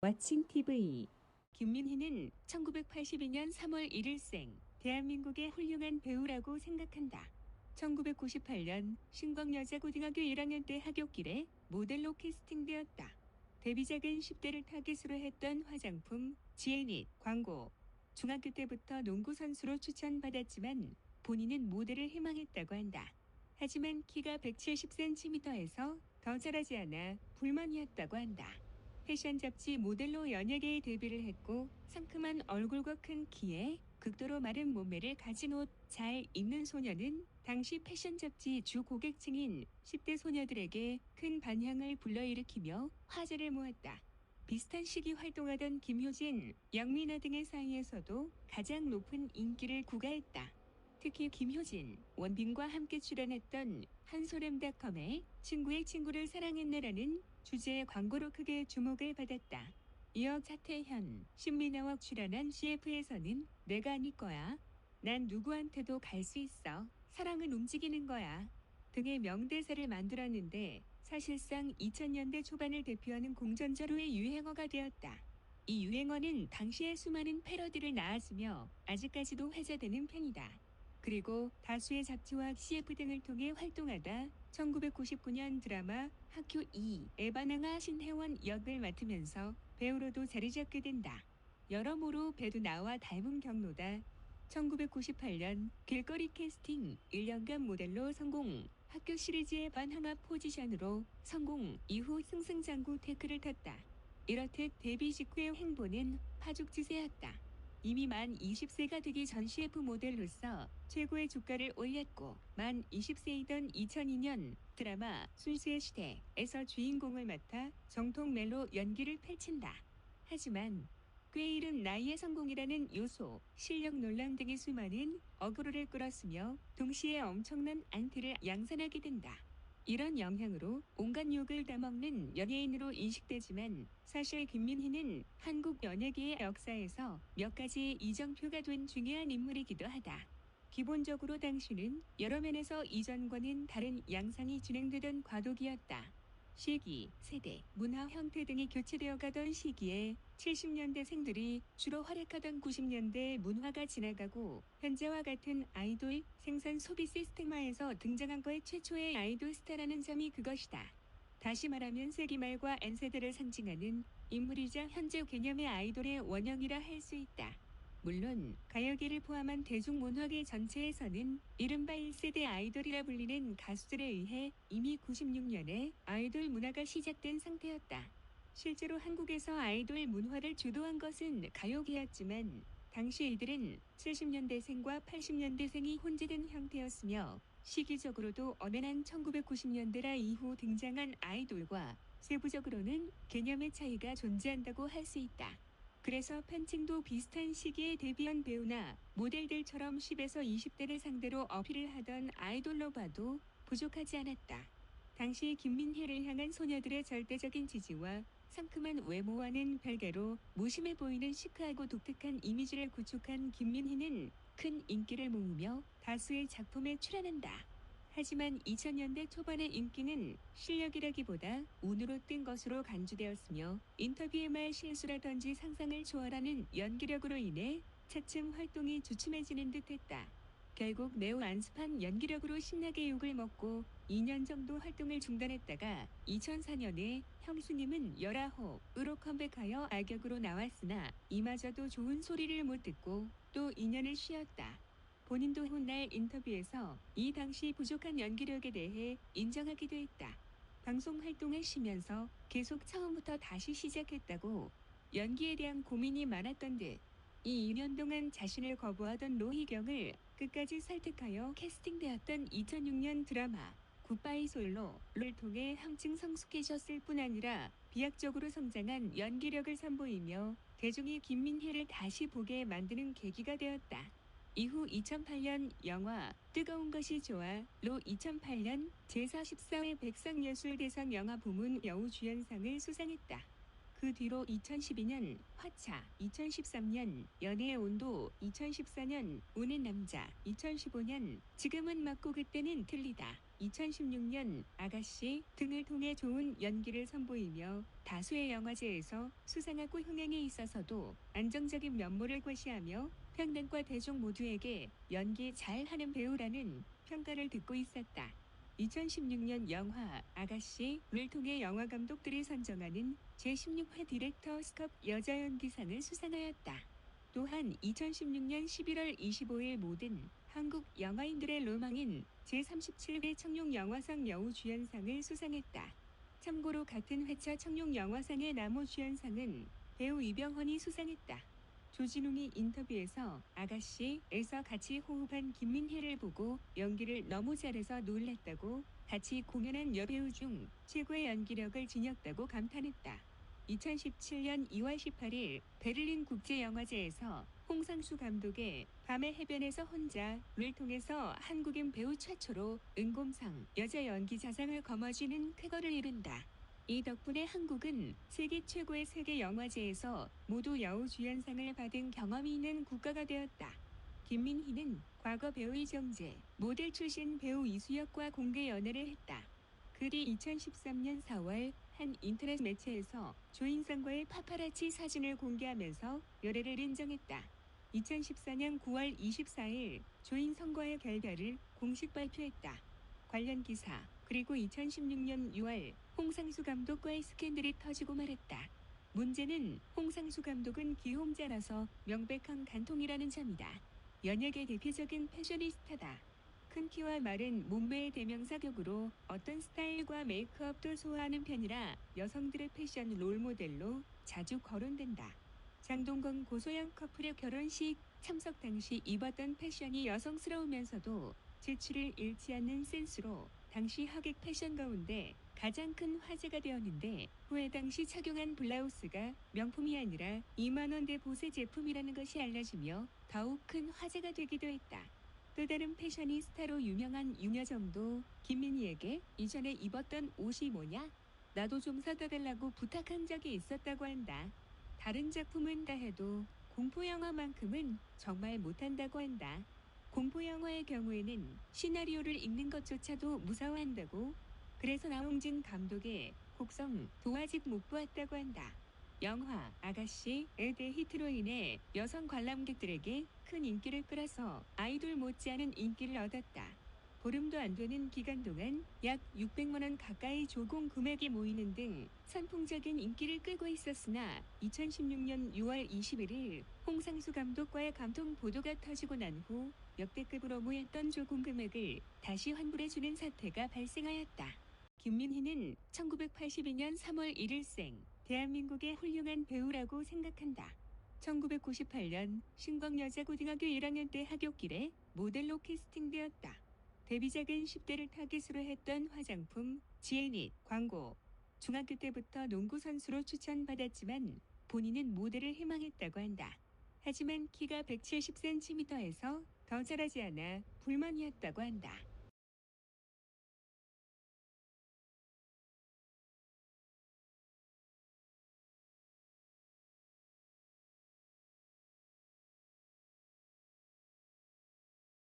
왓칭 TV. 김민희는 1982년 3월 1일생, 대한민국의 훌륭한 배우라고 생각한다. 1998년 신광여자고등학교 1학년 때 하굣길에 모델로 캐스팅되었다. 데뷔작은 10대를 타깃으로 했던 화장품, 지앤잇 광고. 중학교 때부터 농구 선수로 추천받았지만 본인은 모델을 희망했다고 한다. 하지만 키가 170cm에서 더 자라지 않아 불만이었다고 한다. 패션 잡지 모델로 연예계에 데뷔를 했고 상큼한 얼굴과 큰 키에 극도로 마른 몸매를 가진 옷 잘 입는 소녀는 당시 패션 잡지 주 고객층인 10대 소녀들에게 큰 반향을 불러일으키며 화제를 모았다. 비슷한 시기 활동하던 김효진, 영민아 등의 사이에서도 가장 높은 인기를 구가했다. 특히 김효진, 원빈과 함께 출연했던 한소рем닷컴의 친구의 친구를 사랑했네라는 주제의 광고로 크게 주목을 받았다. 이어 차태현, 신민아와 출연한 CF에서는 내가 네 거야. 난 누구한테도 갈 수 있어. 사랑은 움직이는 거야. 등의 명대사를 만들었는데 사실상 2000년대 초반을 대표하는 공전자로의 유행어가 되었다. 이 유행어는 당시에 수많은 패러디를 낳았으며 아직까지도 회자되는 편이다. 그리고 다수의 잡지와 CF 등을 통해 활동하다 1999년 드라마 학교 2에 반항아 신혜원 역을 맡으면서 배우로도 자리 잡게 된다. 여러모로 배도 나와 닮은 경로다. 1998년 길거리 캐스팅 1년간 모델로 성공. 학교 시리즈의 반항아 포지션으로 성공 이후 승승장구 태클을 탔다. 이렇듯 데뷔 직후의 행보는 파죽지세였다. 이미 만 20세가 되기 전 CF 모델로서 최고의 주가를 올렸고 만 20세이던 2002년 드라마 순수의 시대에서 주인공을 맡아 정통 멜로 연기를 펼친다. 하지만 꽤 이른 나이의 성공이라는 요소, 실력 논란 등의 수많은 어그로를 끌었으며 동시에 엄청난 안티를 양산하게 된다. 이런 영향으로 온갖 욕을 다 먹는 연예인으로 인식되지만 사실 김민희는 한국 연예계의 역사에서 몇 가지 이정표가 된 중요한 인물이기도 하다. 기본적으로 당시는 여러 면에서 이전과는 다른 양상이 진행되던 과도기였다. 시기, 세대, 문화 형태 등이 교체되어 가던 시기에 70년대생들이 주로 활약하던 90년대 문화가 지나가고 현재와 같은 아이돌 생산 소비 시스템화에서 등장한 거의 최초의 아이돌 스타라는 점이 그것이다. 다시 말하면 세기 말과 N세대를 상징하는 인물이자 현재 개념의 아이돌의 원형이라 할 수 있다. 물론 가요계를 포함한 대중문화계 전체에서는 이른바 1세대 아이돌이라 불리는 가수들에 의해 이미 96년에 아이돌 문화가 시작된 상태였다. 실제로 한국에서 아이돌 문화를 주도한 것은 가요계였지만 당시 이들은 70년대생과 80년대생이 혼재된 형태였으며 시기적으로도 엄연한 1990년대라 이후 등장한 아이돌과 세부적으로는 개념의 차이가 존재한다고 할 수 있다. 그래서 팬층도 비슷한 시기에 데뷔한 배우나 모델들처럼 10에서 20대를 상대로 어필을 하던 아이돌로 봐도 부족하지 않았다. 당시 김민희를 향한 소녀들의 절대적인 지지와 상큼한 외모와는 별개로 무심해 보이는 시크하고 독특한 이미지를 구축한 김민희는 큰 인기를 모으며 다수의 작품에 출연한다. 하지만 2000년대 초반의 인기는 실력이라기보다 운으로 뜬 것으로 간주되었으며 인터뷰의 말 실수라든지 상상을 초월하는 연기력으로 인해 차츰 활동이 주춤해지는 듯했다. 결국 매우 안습한 연기력으로 신나게 욕을 먹고 2년 정도 활동을 중단했다가 2004년에 형수님은 19으로 컴백하여 악역으로 나왔으나 이마저도 좋은 소리를 못 듣고 또 2년을 쉬었다. 본인도 훗날 인터뷰에서 이 당시 부족한 연기력에 대해 인정하기도 했다. 방송 활동을 쉬면서 계속 처음부터 다시 시작했다고 연기에 대한 고민이 많았던 듯 이 2년 동안 자신을 거부하던 로희경을 끝까지 설득하여 캐스팅되었던 2006년 드라마 굿바이 솔로를 통해 한층 성숙해졌을 뿐 아니라 비약적으로 성장한 연기력을 선보이며 대중이 김민희를 다시 보게 만드는 계기가 되었다. 이후 2008년 영화 뜨거운 것이 좋아로 2008년 제44회 백상예술대상 영화 부문 여우주연상을 수상했다. 그 뒤로 2012년 화차, 2013년 연애의 온도, 2014년 우는 남자, 2015년 지금은 맞고 그때는 틀리다, 2016년 아가씨 등을 통해 좋은 연기를 선보이며 다수의 영화제에서 수상하고 흥행에 있어서도 안정적인 면모를 과시하며 평단과 대중 모두에게 연기 잘하는 배우라는 평가를 듣고 있었다. 2016년 영화 아가씨를 통해 영화 감독들이 선정하는 제16회 디렉터스컵 여자연기상을 수상하였다. 또한 2016년 11월 25일 모든 한국 영화인들의 로망인 제37회 청룡영화상 여우주연상을 수상했다. 참고로 같은 회차 청룡영화상의 남우주연상은 배우 이병헌이 수상했다. 조진웅이 인터뷰에서 아가씨에서 같이 호흡한 김민희를 보고 연기를 너무 잘해서 놀랐다고, 같이 공연한 여배우 중 최고의 연기력을 지녔다고 감탄했다. 2017년 2월 18일 베를린 국제영화제에서 홍상수 감독의 밤의 해변에서 혼자를 통해서 한국인 배우 최초로 은곰상 여자 연기자상을 거머쥐는 쾌거를 이룬다. 이 덕분에 한국은 세계 최고의 세계 영화제에서 모두 여우주연상을 받은 경험이 있는 국가가 되었다. 김민희는 과거 배우 이정재, 모델 출신 배우 이수혁과 공개 연애를 했다. 그리 2013년 4월 한 인터넷 매체에서 조인성과의 파파라치 사진을 공개하면서 열애를 인정했다. 2014년 9월 24일 조인성과의 결별을 공식 발표했다. 관련 기사, 그리고 2016년 6월 홍상수 감독과의 스캔들이 터지고 말았다. 문제는 홍상수 감독은 기혼자라서 명백한 간통이라는 점이다. 연예계 대표적인 패셔니스타다. 큰 키와 마른 몸매의 대명사격으로 어떤 스타일과 메이크업도 소화하는 편이라 여성들의 패션 롤모델로 자주 거론된다. 장동건 고소영 커플의 결혼식 참석 당시 입었던 패션이 여성스러우면서도 재치를 잃지 않는 센스로 당시 하객 패션 가운데 가장 큰 화제가 되었는데, 후에 당시 착용한 블라우스가 명품이 아니라 2만 원대 보세 제품이라는 것이 알려지며 더욱 큰 화제가 되기도 했다. 또 다른 패셔니스타로 유명한 윤여정도 김민희에게 이전에 입었던 옷이 뭐냐? 나도 좀 사다 달라고 부탁한 적이 있었다고 한다. 다른 작품은 다 해도 공포영화만큼은 정말 못한다고 한다. 공포영화의 경우에는 시나리오를 읽는 것조차도 무서워한다고. 그래서 나홍진 감독의 곡성도 아직 못 보았다고 한다. 영화 아가씨의 대히트로 인해 여성 관람객들에게 큰 인기를 끌어서 아이돌 못지않은 인기를 얻었다. 보름도 안 되는 기간 동안 약 600만 원 가까이 조공 금액이 모이는 등 선풍적인 인기를 끌고 있었으나 2016년 6월 21일 홍상수 감독과의 감동 보도가 터지고 난 후 역대급으로 모였던 조공 금액을 다시 환불해주는 사태가 발생하였다. 김민희는 1982년 3월 1일생, 대한민국의 훌륭한 배우라고 생각한다. 1998년 신광여자고등학교 1학년 때 하굣길에 모델로 캐스팅되었다. 데뷔작은 10대를 타깃으로 했던 화장품, 지앤잇 광고. 중학교 때부터 농구 선수로 추천받았지만 본인은 모델을 희망했다고 한다. 하지만 키가 170cm에서 더 자라지 않아 불만이었다고 한다.